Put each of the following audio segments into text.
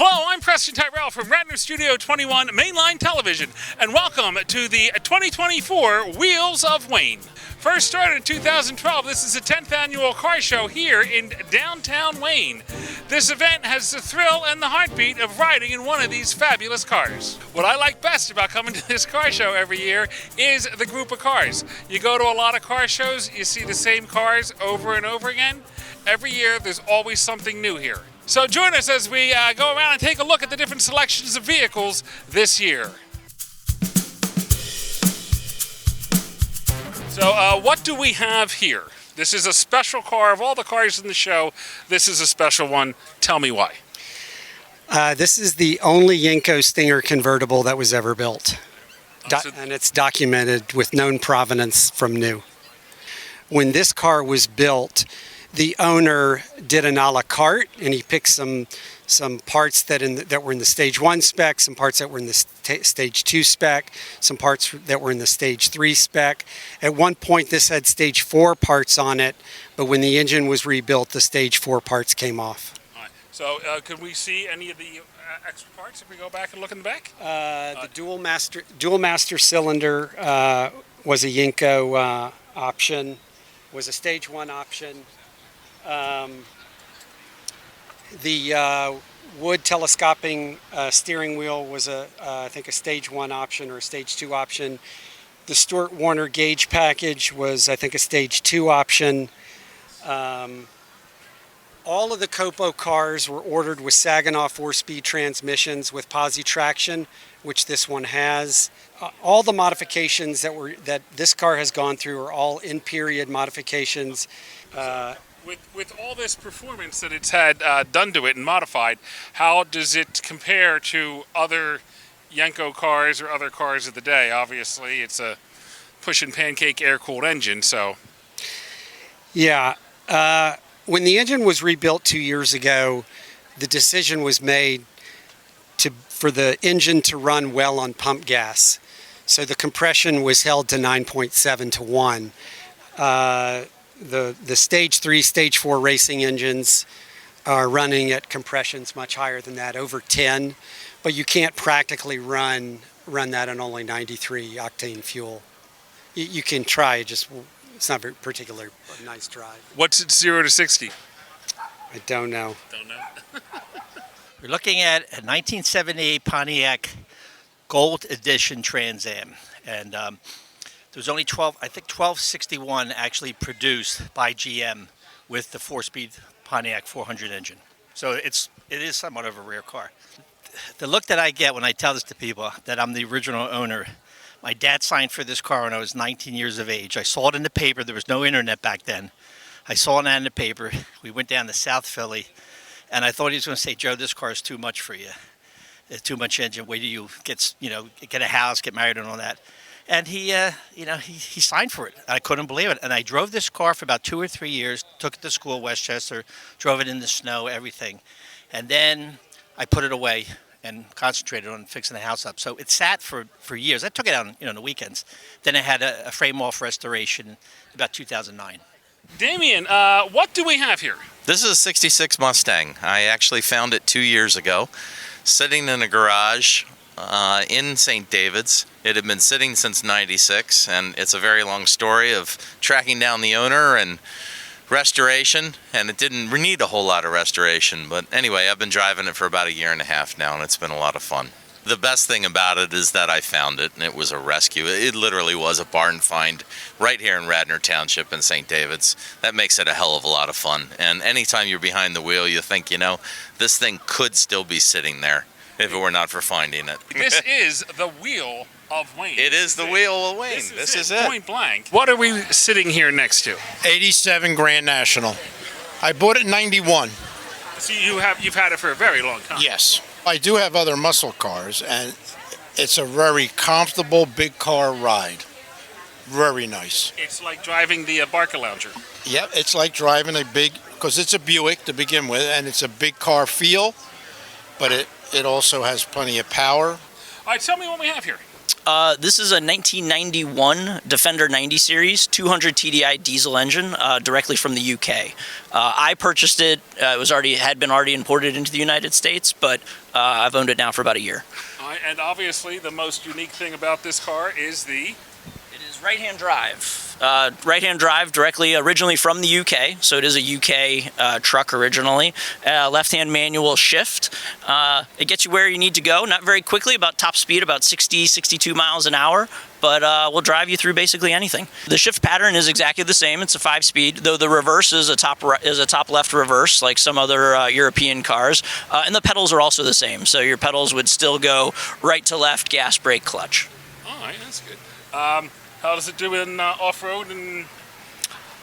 Hello, I'm Preston Tyrrell from Radnor Studio 21 Mainline Television, and welcome to the 2024 Wheels of Wayne. First started in 2012, this is the 10th annual car show here in downtown Wayne. This event has the thrill and the heartbeat of riding in one of these fabulous cars. What I like best about coming to this car show every year is the group of cars. You go to a lot of car shows, you see the same cars over and over again. Every year, there's always something new here. So join us as we go around and take a look at the different selections of vehicles this year. So what do we have here? This is a special car. Of all the cars in the show, this is a special one. Tell me why. This is the only Yenko Stinger convertible that was ever built. And it's documented with known provenance from new. When this car was built, the owner did an a la carte, and he picked some parts that were in the stage 1 spec, some parts that were in the stage 2 spec, some parts that were in the stage 3 spec. At one point, this had stage 4 parts on it, but when the engine was rebuilt, the stage 4 parts came off. All right. So could we see any of the extra parts if we go back and look in the back? The dual master cylinder was a Yenko option, was a stage 1 option. The wood telescoping steering wheel was I think a stage 1 option or a stage 2 option. The Stuart Warner gauge package was, I think, a stage 2 option. All of the Copo cars were ordered with Saginaw 4-speed transmissions with posi traction, which this one has. All the modifications that this car has gone through are all in-period modifications. With all this performance that it's had done to it and modified, how does it compare to other Yenko cars or other cars of the day? Obviously, it's a push and pancake air-cooled engine, so... Yeah. When the engine was rebuilt 2 years ago, the decision was made for the engine to run well on pump gas. So the compression was held to 9.7 to 1. The stage 3, stage 4 racing engines are running at compressions much higher than that, over 10, but you can't practically run that on only 93 octane fuel. You can try, it's not very particularly a nice drive. What's it 0 to 60? I don't know. Don't know. We're looking at a 1978 Pontiac Gold Edition Trans Am, and there was only 1261 actually produced by GM with the 4-speed Pontiac 400 engine. So it is somewhat of a rare car. The look that I get when I tell this to people that I'm the original owner, my dad signed for this car when I was 19 years of age. I saw it in the paper. There was no internet back then. I saw it in the paper. We went down to South Philly, and I thought he was going to say, "Joe, this car is too much for you. It's too much engine. Wait till you get a house, get married, and all that." And he signed for it. I couldn't believe it. And I drove this car for about 2 or 3 years, took it to school, Westchester, drove it in the snow, everything. And then I put it away and concentrated on fixing the house up. So it sat for years. I took it out on the weekends. Then I had a frame-off restoration about 2009. Damien, what do we have here? This is a 66 Mustang. I actually found it 2 years ago, sitting in a garage in St. David's. It had been sitting since '96, and it's a very long story of tracking down the owner and restoration, and it didn't need a whole lot of restoration. But anyway, I've been driving it for about 1.5 years now, and it's been a lot of fun. The best thing about it is that I found it, and it was a rescue. It literally was a barn find right here in Radnor Township in St. David's. That makes it a hell of a lot of fun. And anytime you're behind the wheel, you think, this thing could still be sitting there if it were not for finding it. This is the Wheel of Wayne. It is the Wheel of Wayne. This is it. Point blank. What are we sitting here next to? 87 Grand National. I bought it in 91. So you've had it for a very long time. Yes. I do have other muscle cars, and it's a very comfortable big car ride. Very nice. It's like driving the Barca Lounger. Yep, it's like driving because it's a Buick to begin with, and it's a big car feel, but it also has plenty of power. All right, tell me what we have here. This is a 1991 Defender 90 Series 200 TDI diesel engine directly from the UK. I purchased it. It had been already imported into the United States, but I've owned it now for about a year. And obviously, the most unique thing about this car is It is right-hand drive. Right-hand drive originally from the UK, so it is a UK truck originally. Left-hand manual shift. It gets you where you need to go, not very quickly, about top speed, about 60, 62 miles an hour, but will drive you through basically anything. The shift pattern is exactly the same. It's a 5-speed, though the reverse is a top left reverse, like some other European cars, and the pedals are also the same. So your pedals would still go right to left, gas, brake, clutch. all right, that's good. How does it do in off-road? And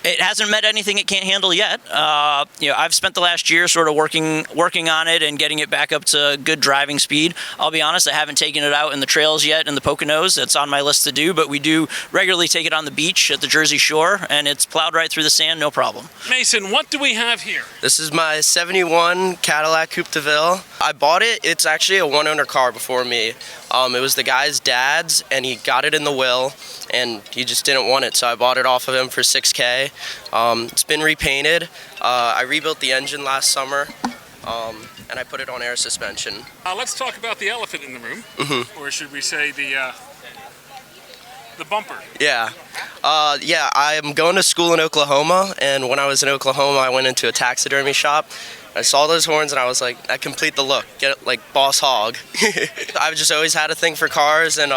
it hasn't met anything it can't handle yet. I've spent the last year sort of working on it and getting it back up to good driving speed. I'll be honest, I haven't taken it out in the trails yet in the Poconos. It's on my list to do, but we do regularly take it on the beach at the Jersey Shore, and it's plowed right through the sand, no problem. Mason, what do we have here? This is my 71 Cadillac Coupe de Ville. I bought it. It's actually a one-owner car before me. It was the guy's dad's, and he got it in the will, and he just didn't want it, so I bought it off of him for $6K. It's been repainted. I rebuilt the engine last summer, and I put it on air suspension. Let's talk about the elephant in the room, or should we say the bumper? Yeah. I'm going to school in Oklahoma, and when I was in Oklahoma, I went into a taxidermy shop. I saw those horns and I was like, I complete the look, get it like Boss Hog. I've just always had a thing for cars, and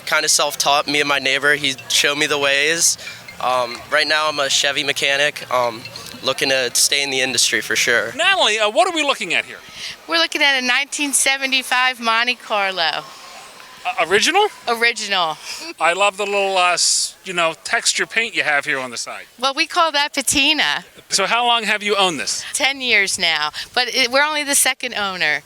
kind of self-taught. Me and my neighbor, he showed me the ways. Right now I'm a Chevy mechanic, looking to stay in the industry for sure. Natalie, what are we looking at here? We're looking at a 1975 Monte Carlo. Original? Original. I love the little, texture paint you have here on the side. Well, we call that patina. So how long have you owned this? 10 years now, but we're only the second owner.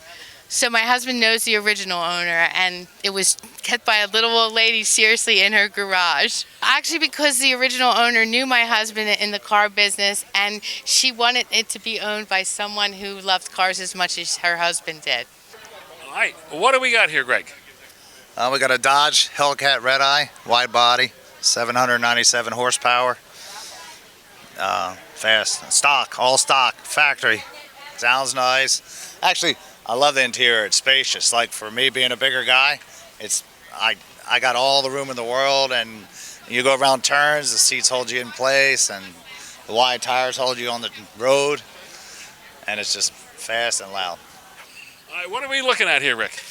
So my husband knows the original owner, and it was kept by a little old lady seriously in her garage. Actually, because the original owner knew my husband in the car business, and she wanted it to be owned by someone who loved cars as much as her husband did. All right. What do we got here, Greg? We got a Dodge Hellcat Red Eye, wide body, 797 horsepower. Fast, stock, all stock, factory. Sounds nice. Actually, I love the interior. It's spacious. Like for me being a bigger guy, I got all the room in the world, and you go around turns, the seats hold you in place, and the wide tires hold you on the road, and it's just fast and loud. All right, what are we looking at here, Rick?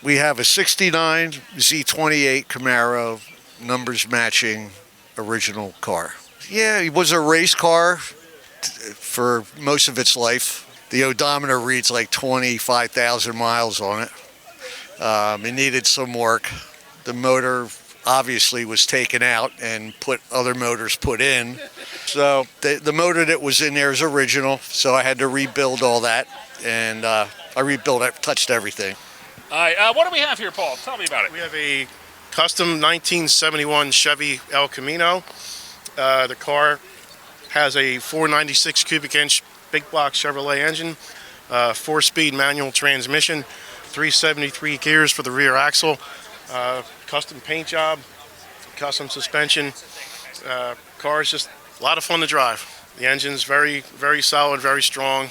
We have a 69 Z28 Camaro, numbers matching original car. Yeah, it was a race car for most of its life. The odometer reads like 25,000 miles on it. It needed some work. The motor obviously was taken out and other motors put in. So the motor that was in there is original, so I had to rebuild all that. And I rebuilt it, touched everything. All right, what do we have here, Paul? Tell me about it. We have a custom 1971 Chevy El Camino. The car has a 496 cubic inch big block Chevrolet engine, 4-speed manual transmission, 373 gears for the rear axle, custom paint job, custom suspension. Car is just a lot of fun to drive. The engine's very, very solid, very strong.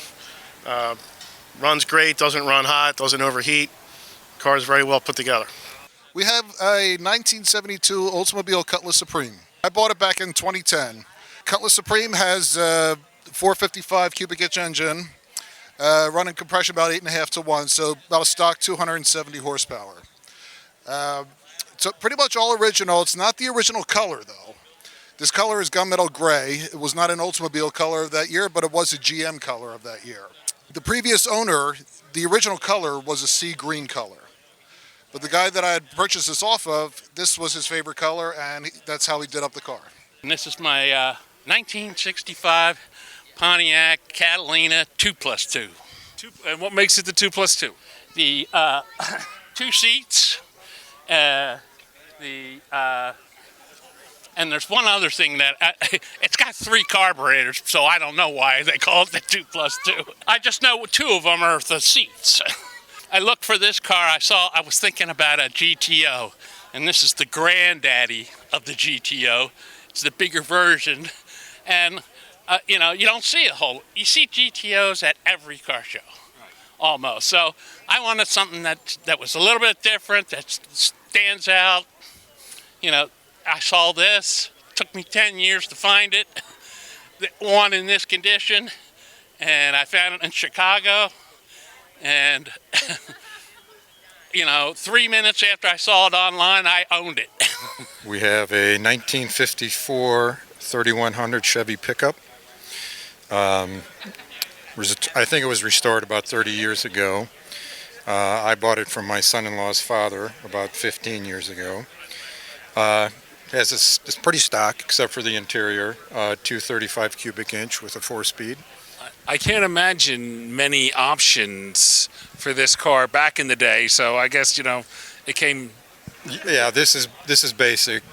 Runs great, doesn't run hot, doesn't overheat. Car is very well put together. We have a 1972 Oldsmobile Cutlass Supreme. I bought it back in 2010. Cutlass Supreme has a 455 cubic inch engine, running compression about 8.5 to 1, so about a stock 270 horsepower. So pretty much all original. It's not the original color though. This color is gunmetal gray. It was not an Oldsmobile color of that year, but it was a GM color of that year. The previous owner, the original color was a sea green color. But the guy that I had purchased this off of, this was his favorite color, and that's how he did up the car. And this is my 1965 Pontiac Catalina 2+2. And what makes it the 2+2? The 2 seats, and there's one other thing that it's got 3 carburetors, so I don't know why they call it the 2+2. I just know 2 of them are the seats. I looked for this car. I was thinking about a GTO, and this is the granddaddy of the GTO. It's the bigger version, and you know, you don't see you see GTOs at every car show, almost. So I wanted something that was a little bit different, that stands out. You know, I saw this. It took me 10 years to find it. One in this condition, and I found it in Chicago. And, you know, 3 minutes after I saw it online, I owned it. We have a 1954 3100 Chevy pickup. I think it was restored about 30 years ago. I bought it from my son-in-law's father about 15 years ago. It's pretty stock, except for the interior, 235 cubic inch with a 4-speed. I can't imagine many options for this car back in the day, so I guess, you know, it came... Yeah, this is basic.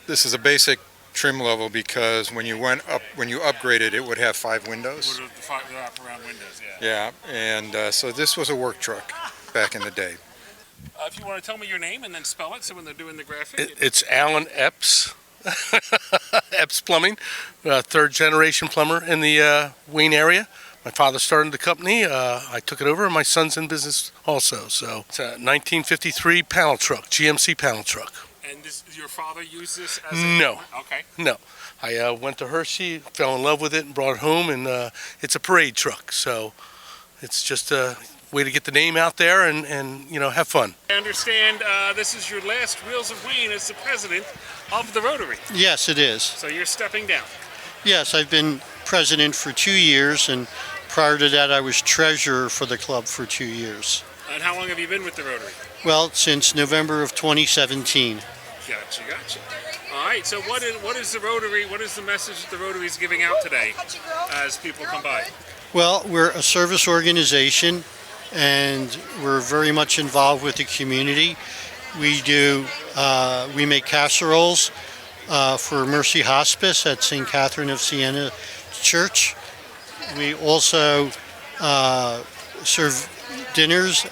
This is a basic trim level because when you upgraded, it would have 5 windows. Would have wraparound windows, yeah. Yeah, and so this was a work truck back in the day. If you want to tell me your name and then spell it, so when they're doing the graphic... It's Alan Epps. Epps Plumbing, third generation plumber in the Wayne area. My father started the company. I took it over, and my son's in business also. So it's a 1953 panel truck, GMC panel truck. And your father used this as No. Okay. No. I went to Hershey, fell in love with it, and brought it home, and it's a parade truck. So it's just a way to get the name out there and you know, have fun. I understand this is your last Wheels of Wayne as the president of the Rotary. Yes, it is. So you're stepping down. Yes, I've been president for 2 years, and prior to that I was treasurer for the club for 2 years. And how long have you been with the Rotary? Well, since November of 2017. Gotcha. All right, so what is the Rotary, what is the message that the Rotary is giving out today as people come by? Well, we're a service organization, and we're very much involved with the community. We make casseroles for Mercy Hospice at St. Catherine of Siena Church. We also serve dinners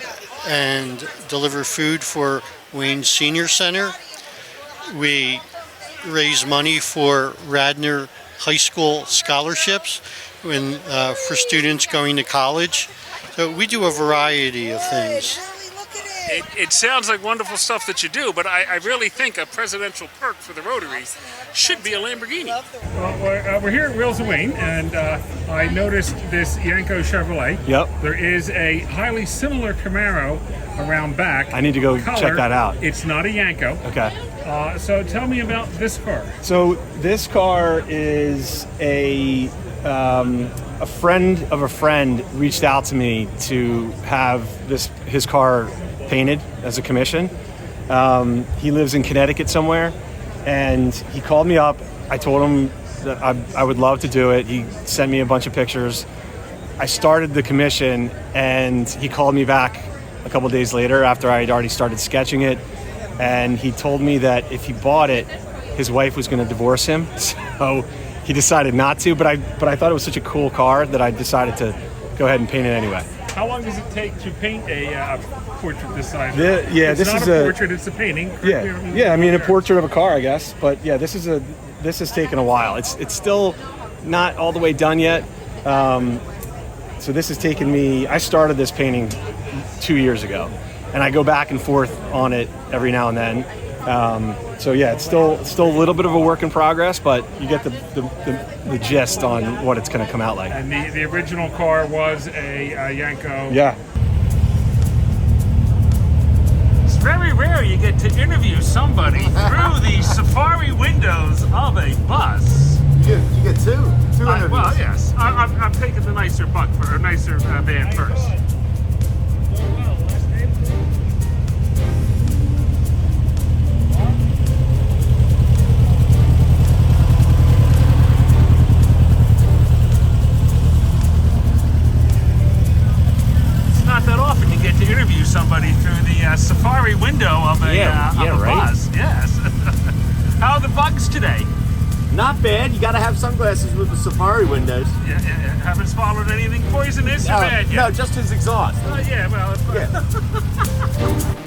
and deliver food for Wayne Senior Center. We raise money for Radnor High School scholarships for students going to college. So we do a variety of things. It sounds like wonderful stuff that you do, but I really think a presidential perk for the Rotary should be a Lamborghini. Well, we're here at Wheels of Wayne, and I noticed this Yanko Chevrolet. Yep. There is a highly similar Camaro around back. I need to go check that out. It's not a Yanko. Okay. So tell me about this car. So this car is a friend of a friend reached out to me to have his car painted as a commission. He lives in Connecticut somewhere, and he called me up. I told him that I would love to do it. He sent me a bunch of pictures. I started the commission, and he called me back a couple days later after I had already started sketching it, and he told me that if he bought it, his wife was going to divorce him. So he decided not to, but I thought it was such a cool car that I decided to go ahead and paint it anyway. How long does it take to paint a portrait this size? This is not a portrait; it's a painting. Yeah. I mean, a portrait of a car, I guess. But yeah, this has taken a while. It's still not all the way done yet. So this has taken me. I started this painting 2 years ago, and I go back and forth on it every now and then. So yeah, it's still a little bit of a work in progress, but you get the gist on what it's going to come out like. And the original car was a Yanko. Yeah. It's very rare you get to interview somebody through the safari windows of a bus. You get two interviews. Well, yes. I'm taking the nicer van first. Not that often you get to interview somebody through the safari window of a bus. Yes. How are the bugs today? Not bad. You got to have sunglasses with the safari windows. Yeah, haven't swallowed anything poisonous or bad yet? No, just his exhaust. Yeah, well, it's fine. Yeah.